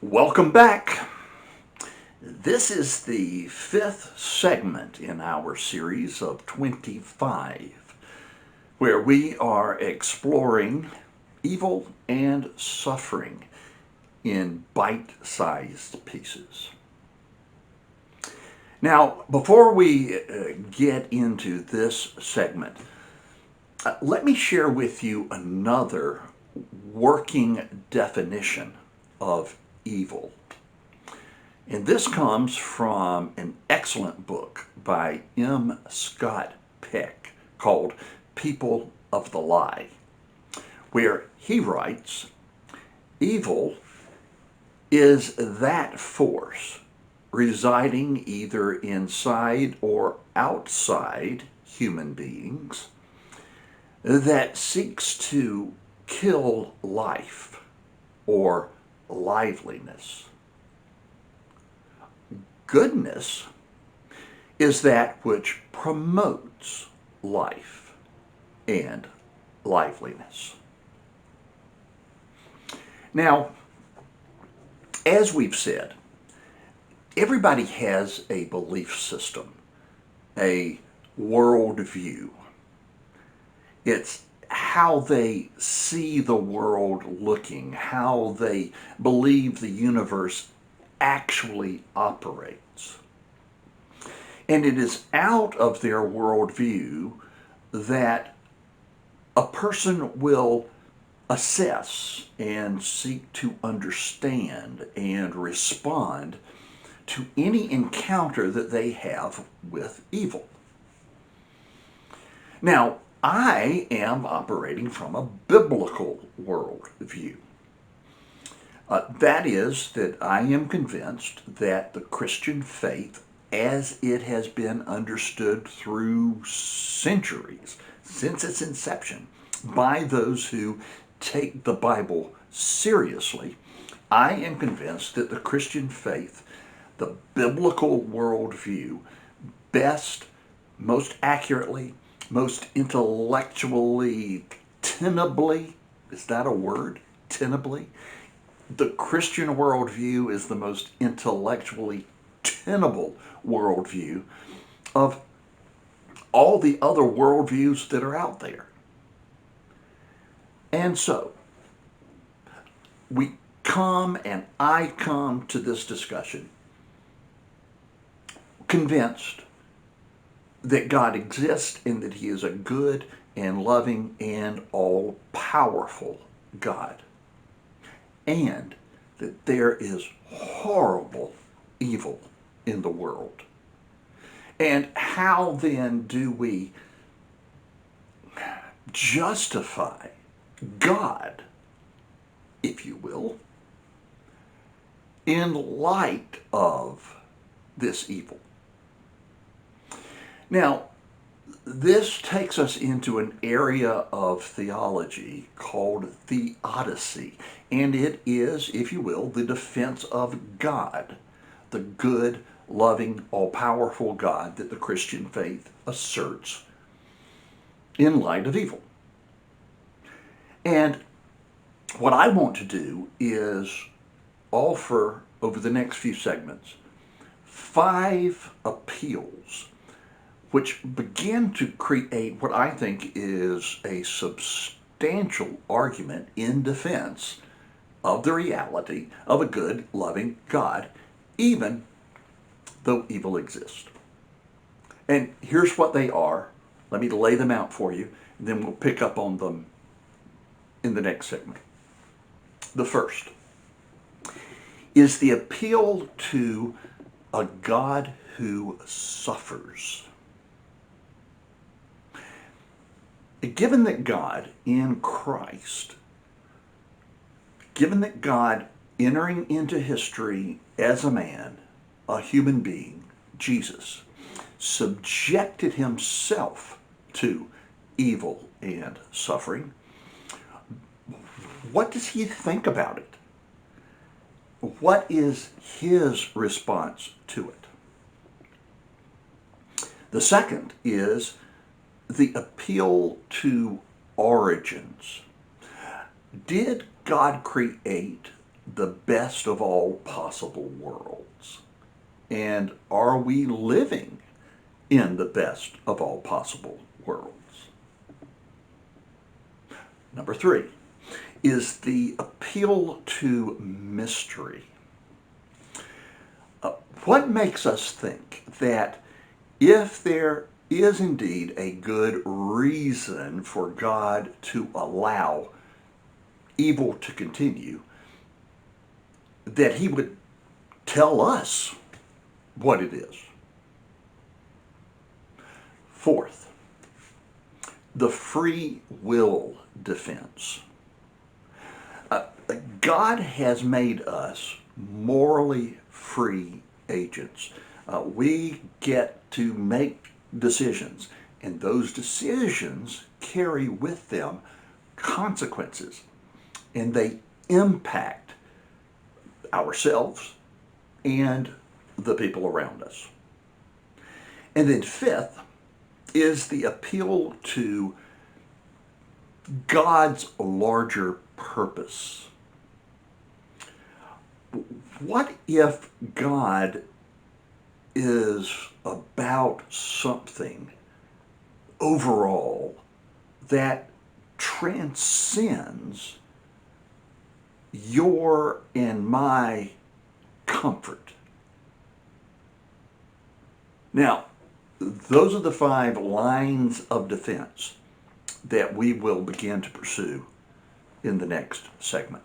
Welcome back. This is the fifth segment in our series of 25, where we are exploring evil and suffering in bite-sized pieces. Now, before we get into this segment, let me share with you another working definition of evil. And this comes from an excellent book by M. Scott Peck called People of the Lie, where he writes, evil is that force residing either inside or outside human beings that seeks to kill life or liveliness. Goodness is that which promotes life and liveliness. Now, as we've said, everybody has a belief system, a worldview. It's how they see the world looking, how they believe the universe actually operates. And it is out of their worldview that a person will assess and seek to understand and respond to any encounter that they have with evil. Now, I am operating from a biblical worldview. That is, that I am convinced that the Christian faith, as it has been understood through centuries, since its inception, by those who take the Bible seriously, I am convinced that the Christian faith, the biblical worldview, best, most accurately, most intellectually, tenably, is that a word? Tenably? The Christian worldview is the most intellectually tenable worldview of all the other worldviews that are out there. And so, I come to this discussion convinced that God exists and that He is a good and loving and all-powerful God. And that there is horrible evil in the world. And how then do we justify God, if you will, in light of this evil? Now, this takes us into an area of theology called theodicy, and it is, if you will, the defense of God, the good, loving, all-powerful God that the Christian faith asserts in light of evil. And what I want to do is offer, over the next few segments, 5 appeals which begin to create what I think is a substantial argument in defense of the reality of a good, loving God, even though evil exists. And here's what they are. Let me lay them out for you, and then we'll pick up on them in the next segment. The first is the appeal to a God who suffers. Given that God in Christ, given that God entering into history as a man, a human being, Jesus, subjected himself to evil and suffering, what does he think about it? What is his response to it? The second is the appeal to origins. Did God create the best of all possible worlds? And are we living in the best of all possible worlds? Number 3 is the appeal to mystery. What makes us think that if there is indeed a good reason for God to allow evil to continue, that he would tell us what it is? Fourth, the free will defense. God has made us morally free agents. We get to make decisions, and those decisions carry with them consequences, and they impact ourselves and the people around us. And then fifth is the appeal to God's larger purpose. What if God is about something overall that transcends your and my comfort? Now, those are the 5 lines of defense that we will begin to pursue in the next segment.